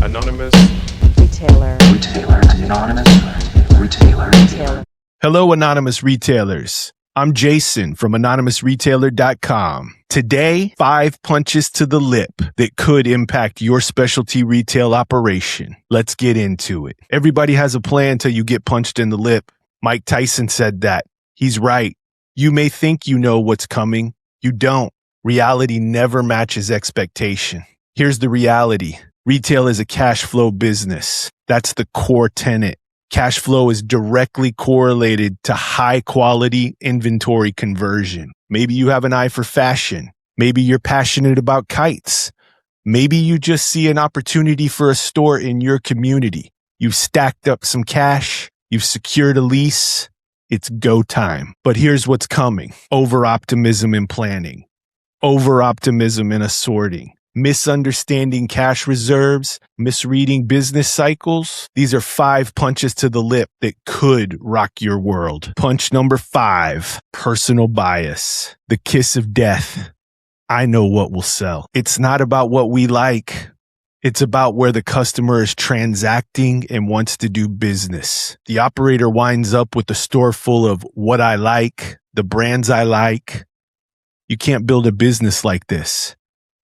Anonymous. Retailer. Retailer. Anonymous. Retailer. Retailer. Hello, anonymous retailers. I'm Jason from anonymousretailer.com. Today, 5 punches to the lip that could impact your specialty retail operation. Let's get into it. Everybody has a plan till you get punched in the lip. Mike Tyson said that. He's right. You may think you know what's coming. You don't. Reality never matches expectation. Here's the reality. Retail is a cash flow business. That's the core tenet. Cash flow is directly correlated to high quality inventory conversion. Maybe you have an eye for fashion. Maybe you're passionate about kites. Maybe you just see an opportunity for a store in your community. You've stacked up some cash. You've secured a lease. It's go time. But here's what's coming. Over-optimism in planning. Over-optimism in assorting. Misunderstanding cash reserves, misreading business cycles. These are 5 punches to the lip that could rock your world. Punch number 5, personal bias, the kiss of death. I know what will sell. It's not about what we like. It's about where the customer is transacting and wants to do business. The operator winds up with a store full of what I like, the brands I like. You can't build a business like this.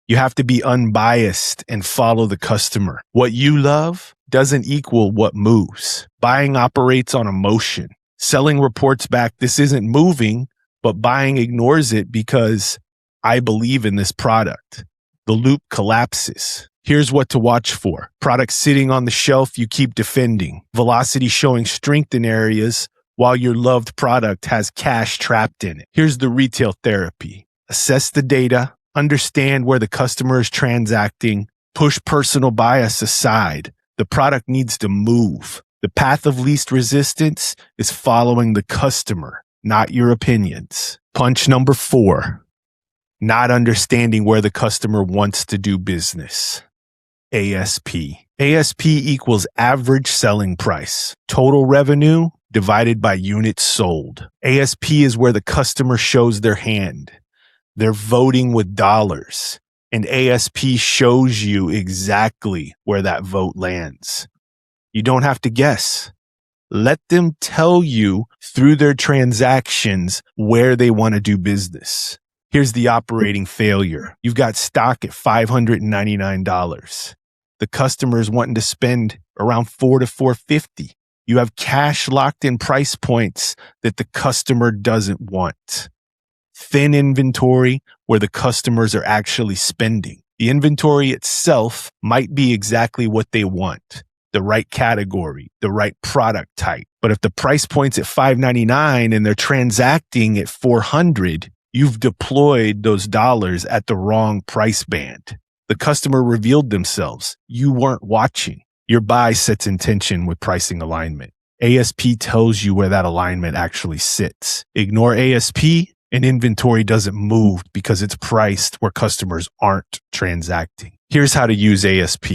You have to be unbiased and follow the customer. What you love doesn't equal what moves. Buying operates on emotion. Selling reports back, this isn't moving, but buying ignores it because I believe in this product. The loop collapses. Here's what to watch for. Products sitting on the shelf you keep defending. Velocity showing strength in areas while your loved product has cash trapped in it. Here's the retail therapy. Assess the data. Understand where the customer is transacting. Push personal bias aside. The product needs to move. The path of least resistance is following the customer, not your opinions. Punch number 4, not understanding where the customer wants to do business. ASP. ASP equals average selling price. Total revenue divided by units sold. ASP is where the customer shows their hand. They're voting with dollars, and ASP shows you exactly where that vote lands. You don't have to guess. Let them tell you through their transactions where they want to do business. Here's the operating failure. You've got stock at $599. The customer is wanting to spend around $400 to $450. You have cash locked in price points that the customer doesn't want. Thin inventory where the customers are actually spending. The inventory itself might be exactly what they want, the right category, the right product type. But if the price point's at $599 and they're transacting at $400, you've deployed those dollars at the wrong price band. The customer revealed themselves. You weren't watching. Your buy sets intention with pricing alignment. ASP tells you where that alignment actually sits. Ignore ASP, and inventory doesn't move because it's priced where customers aren't transacting. Here's how to use ASP.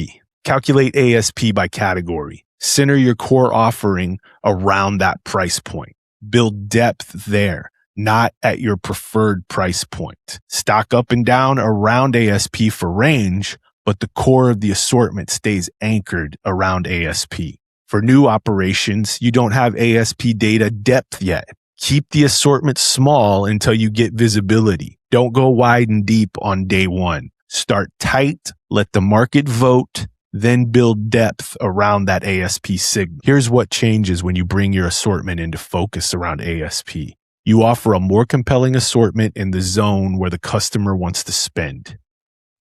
Calculate ASP by category. Center your core offering around that price point. Build depth there, not at your preferred price point. Stock up and down around ASP for range, but the core of the assortment stays anchored around ASP. For new operations, you don't have ASP data depth yet. Keep the assortment small until you get visibility. Don't go wide and deep on day one. Start tight, let the market vote, then build depth around that ASP signal. Here's what changes when you bring your assortment into focus around ASP. You offer a more compelling assortment in the zone where the customer wants to spend.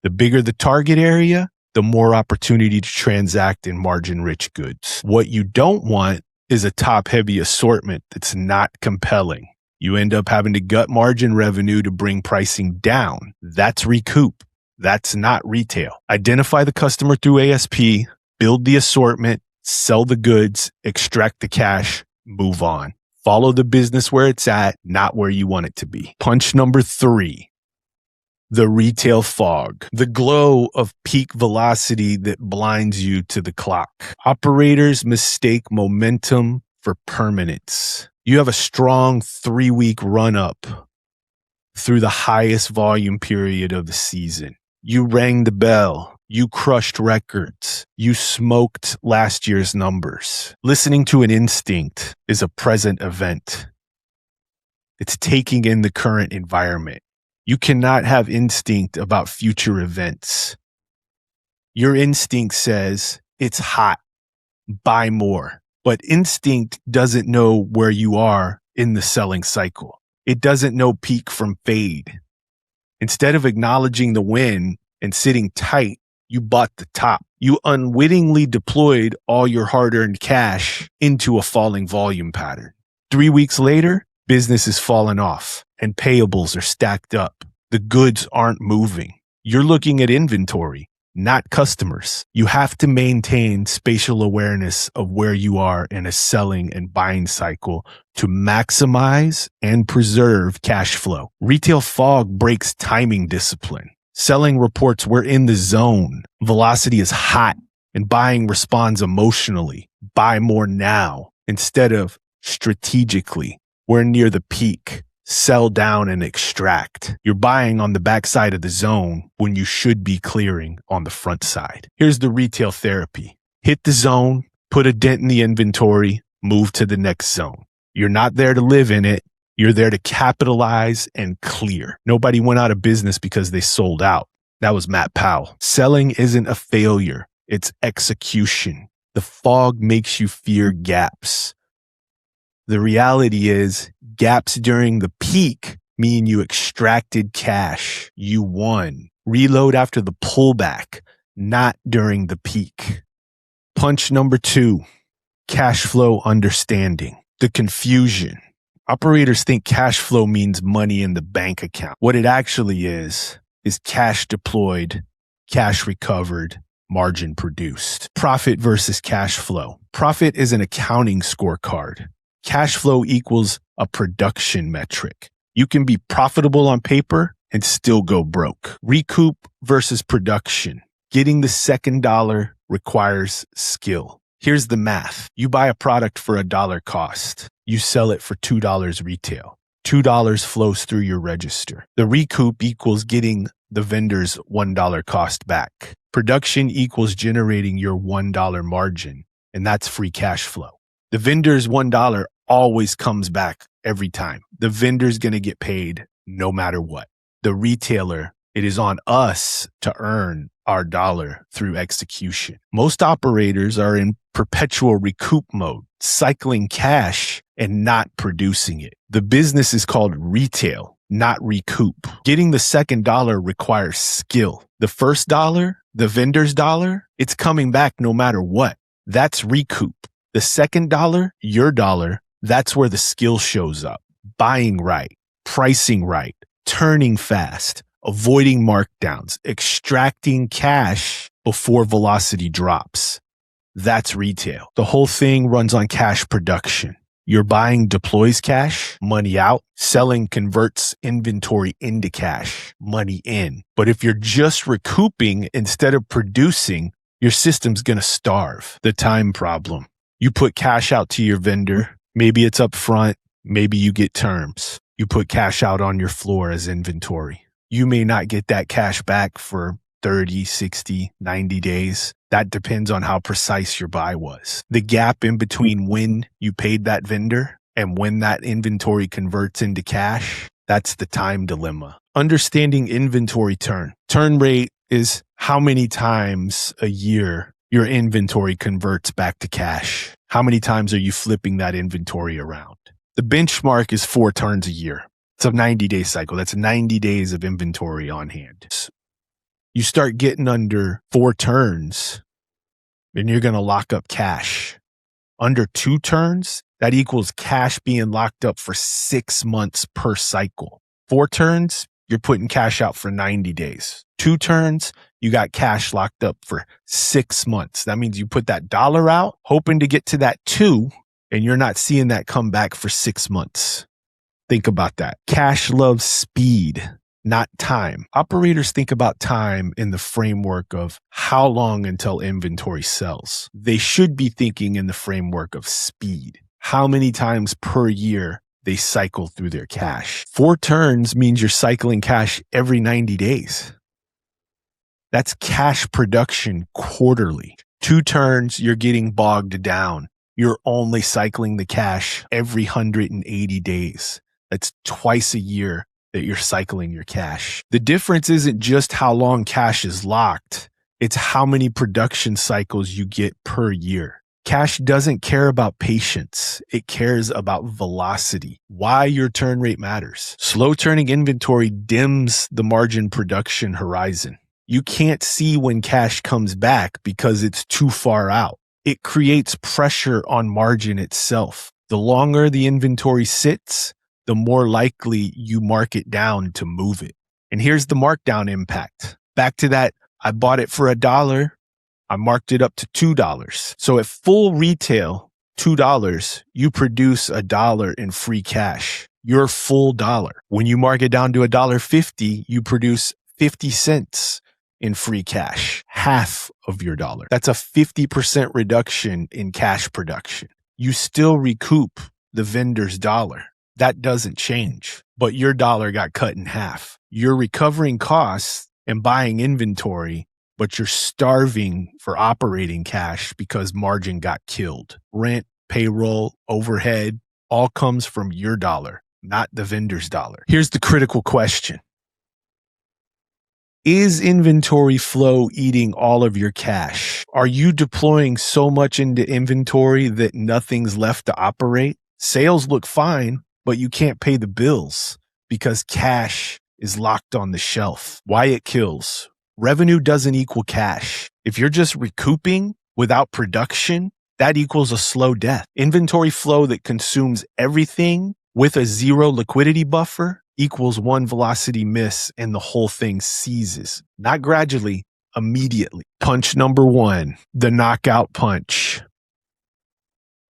The bigger the target area, the more opportunity to transact in margin-rich goods. What you don't want is a top-heavy assortment that's not compelling. You end up having to gut margin revenue to bring pricing down. That's recoup. That's not retail. Identify the customer through ASP, build the assortment, sell the goods, extract the cash, move on. Follow the business where it's at, not where you want it to be. Punch number 3. The retail fog, the glow of peak velocity that blinds you to the clock. Operators mistake momentum for permanence. You have a strong 3-week run-up through the highest volume period of the season. You rang the bell. You crushed records. You smoked last year's numbers. Listening to an instinct is a present event. It's taking in the current environment. You cannot have instinct about future events. Your instinct says it's hot, buy more. But instinct doesn't know where you are in the selling cycle. It doesn't know peak from fade. Instead of acknowledging the win and sitting tight, you bought the top. You unwittingly deployed all your hard-earned cash into a falling volume pattern. 3 weeks later, business is falling off and payables are stacked up. The goods aren't moving. You're looking at inventory, not customers. You have to maintain spatial awareness of where you are in a selling and buying cycle to maximize and preserve cash flow. Retail fog breaks timing discipline. Selling reports we're in the zone. Velocity is hot and buying responds emotionally. Buy more now instead of strategically. We're near the peak. Sell down and extract. You're buying on the backside of the zone when you should be clearing on the front side. Here's the retail therapy. Hit the zone, put a dent in the inventory, move to the next zone. You're not there to live in it. You're there to capitalize and clear. Nobody went out of business because they sold out. That was Matt Powell. Selling isn't a failure. It's execution. The fog makes you fear gaps. The reality is gaps during the peak mean you extracted cash. You won. Reload after the pullback, not during the peak. Punch number 2, cash flow understanding. The confusion. Operators think cash flow means money in the bank account. What it actually is cash deployed, cash recovered, margin produced. Profit versus cash flow. Profit is an accounting scorecard. Cash flow equals a production metric. You can be profitable on paper and still go broke. Recoup versus production. Getting the second dollar requires skill. Here's the math. You buy a product for $1 cost. You sell it for $2 retail. $2 flows through your register. The recoup equals getting the vendor's $1 cost back. Production equals generating your $1 margin, and that's free cash flow. The vendor's $1 always comes back every time. The vendor's going to get paid no matter what. The retailer, it is on us to earn our dollar through execution. Most operators are in perpetual recoup mode, cycling cash and not producing it. The business is called retail, not recoup. Getting the second dollar requires skill. The first dollar, the vendor's dollar, it's coming back no matter what. That's recoup. The second dollar, your dollar, that's where the skill shows up. Buying right, pricing right, turning fast, avoiding markdowns, extracting cash before velocity drops. That's retail. The whole thing runs on cash production. Your buying deploys cash, money out. Selling converts inventory into cash, money in. But if you're just recouping instead of producing, your system's going to starve. The time problem. You put cash out to your vendor. Maybe it's up front. Maybe you get terms. You put cash out on your floor as inventory. You may not get that cash back for 30, 60, 90 days. That depends on how precise your buy was. The gap in between when you paid that vendor and when that inventory converts into cash, that's the time dilemma. Understanding inventory turn. Turn rate is how many times a year your inventory converts back to cash. How many times are you flipping that inventory around? The benchmark is 4 turns a year. It's a 90-day cycle. That's 90 days of inventory on hand. You start getting under 4 turns, and you're going to lock up cash. Under 2 turns, that equals cash being locked up for 6 months per cycle. 4 turns, you're putting cash out for 90 days. 2 turns, you got cash locked up for 6 months. That means you put that dollar out, hoping to get to that 2, and you're not seeing that come back for 6 months. Think about that. Cash loves speed, not time. Operators think about time in the framework of how long until inventory sells. They should be thinking in the framework of speed. How many times per year they cycle through their cash. 4 turns means you're cycling cash every 90 days. That's cash production quarterly. 2 turns, you're getting bogged down. You're only cycling the cash every 180 days. That's twice a year that you're cycling your cash. The difference isn't just how long cash is locked. It's how many production cycles you get per year. Cash doesn't care about patience. It cares about velocity. Why your turn rate matters. Slow turning inventory dims the margin production horizon. You can't see when cash comes back because it's too far out. It creates pressure on margin itself. The longer the inventory sits, the more likely you mark it down to move it. And here's the markdown impact. Back to that, I bought it for $1. I marked it up to $2. So at full retail, $2, you produce $1 in free cash. Your full dollar. When you mark it down to $1.50, you produce 50 cents in free cash, half of your dollar. That's a 50% reduction in cash production. You still recoup the vendor's dollar. That doesn't change, but your dollar got cut in half. You're recovering costs and buying inventory, but you're starving for operating cash because margin got killed. Rent, payroll, overhead, all comes from your dollar, not the vendor's dollar. Here's the critical question. Is inventory flow eating all of your cash? Are you deploying so much into inventory that nothing's left to operate? Sales look fine, but you can't pay the bills because cash is locked on the shelf. Why it kills. Revenue doesn't equal cash. If you're just recouping without production, that equals a slow death. Inventory flow that consumes everything with a 0 liquidity buffer equals 1 velocity miss and the whole thing seizes. Not gradually, immediately. Punch number 1, the knockout punch.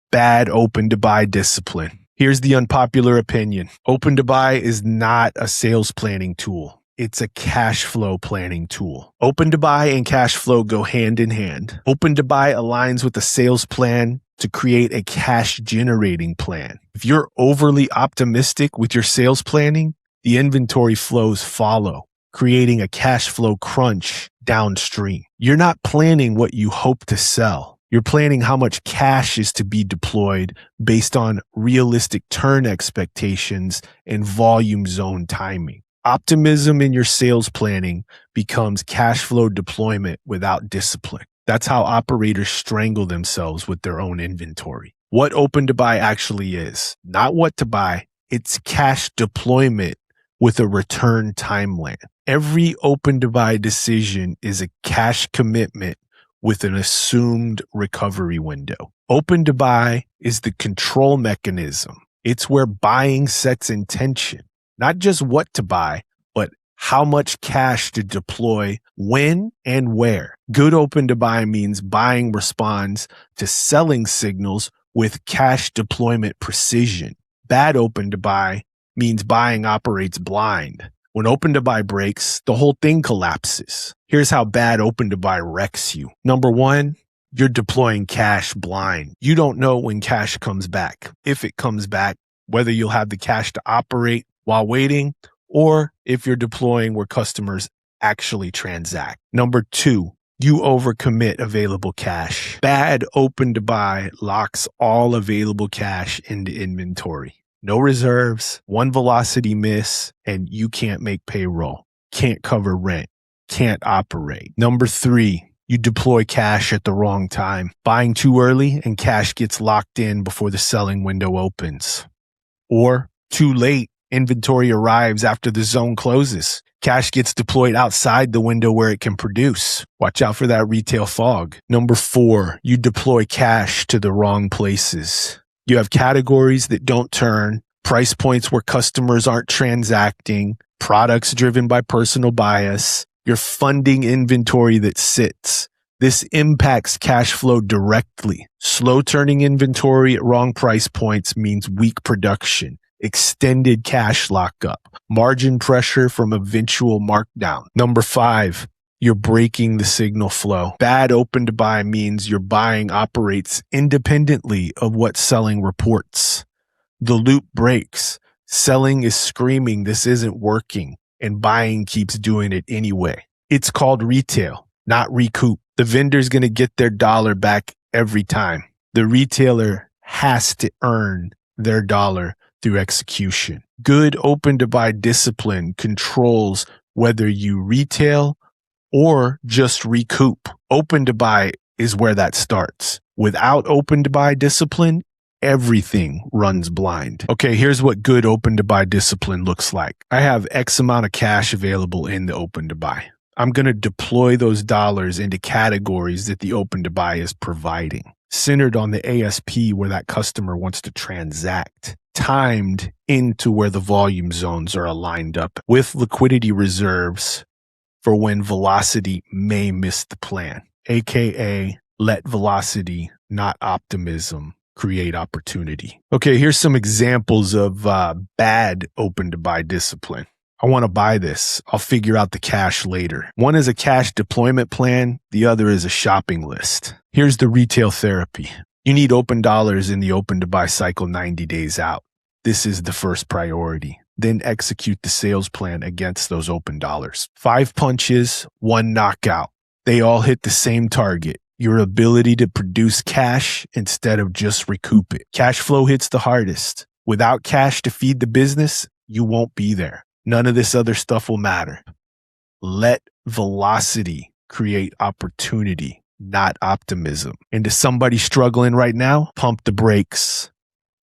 Bad open to buy discipline. Here's the unpopular opinion. Open to buy is not a sales planning tool. It's a cash flow planning tool. Open to buy and cash flow go hand in hand. Open to buy aligns with the sales plan to create a cash generating plan. If you're overly optimistic with your sales planning, the inventory flows follow, creating a cash flow crunch downstream. You're not planning what you hope to sell. You're planning how much cash is to be deployed based on realistic turn expectations and volume zone timing. Optimism in your sales planning becomes cash flow deployment without discipline. That's how operators strangle themselves with their own inventory. What open to buy actually is, not what to buy, it's cash deployment with a return timeline. Every open to buy decision is a cash commitment with an assumed recovery window. Open to buy is the control mechanism. It's where buying sets intention, not just what to buy, but how much cash to deploy, when and where. Good open to buy means buying responds to selling signals with cash deployment precision. Bad open to buy means buying operates blind. When open to buy breaks, the whole thing collapses. Here's how bad open to buy wrecks you. Number 1, you're deploying cash blind. You don't know when cash comes back. If it comes back, whether you'll have the cash to operate while waiting, or if you're deploying where customers actually transact. Number 2, you overcommit available cash. Bad open to buy locks all available cash into inventory. No reserves, 1 velocity miss, and you can't make payroll, can't cover rent, can't operate. Number 3, you deploy cash at the wrong time, buying too early and cash gets locked in before the selling window opens. Or too late, inventory arrives after the zone closes. Cash gets deployed outside the window where it can produce. Watch out for that retail fog. Number 4, you deploy cash to the wrong places. You have categories that don't turn, price points where customers aren't transacting, products driven by personal bias. You're funding inventory that sits. This impacts cash flow directly. Slow turning inventory at wrong price points means weak production, extended cash lockup, margin pressure from eventual markdown. Number 5, you're breaking the signal flow. Bad open to buy means your buying operates independently of what selling reports. The loop breaks. Selling is screaming this isn't working, and buying keeps doing it anyway. It's called retail, not recoup. The vendor's going to get their dollar back every time. The retailer has to earn their dollar through execution. Good open-to-buy discipline controls whether you retail or just recoup. Open-to-buy is where that starts. Without open-to-buy discipline, everything runs blind. Okay, here's what good open-to-buy discipline looks like. I have X amount of cash available in the open-to-buy. I'm going to deploy those dollars into categories that the open-to-buy is providing, centered on the ASP where that customer wants to transact, timed into where the volume zones are aligned up with liquidity reserves for when velocity may miss the plan, aka let velocity, not optimism, create opportunity. Okay, here's some examples of bad open-to-buy discipline. I want to buy this. I'll figure out the cash later. One is a cash deployment plan. The other is a shopping list. Here's the retail therapy. You need open dollars in the open-to-buy cycle 90 days out. This is the first priority. Then execute the sales plan against those open dollars. 5 punches, 1 knockout. They all hit the same target. Your ability to produce cash instead of just recoup it. Cash flow hits the hardest. Without cash to feed the business, you won't be there. None of this other stuff will matter. Let velocity create opportunity, not optimism. And to somebody struggling right now, pump the brakes.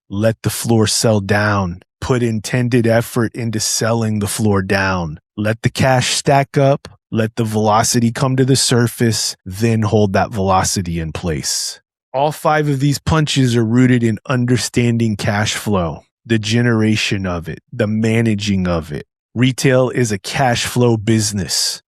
Let the floor sell down. Put intended effort into selling the floor down. Let the cash stack up. Let the velocity come to the surface. Then hold that velocity in place. All 5 of these punches are rooted in understanding cash flow, the generation of it, the managing of it. Retail is a cash flow business.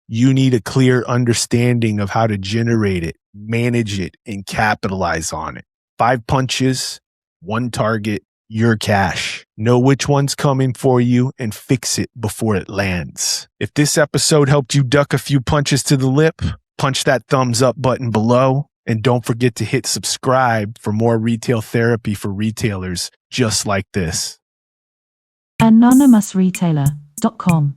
You need a clear understanding of how to generate it, manage it, and capitalize on it. 5 punches, 1 target, your cash. Know which one's coming for you and fix it before it lands. If this episode helped you duck a few punches to the lip, punch that thumbs up button below. And don't forget to hit subscribe for more retail therapy for retailers just like this. AnonymousRetailer.com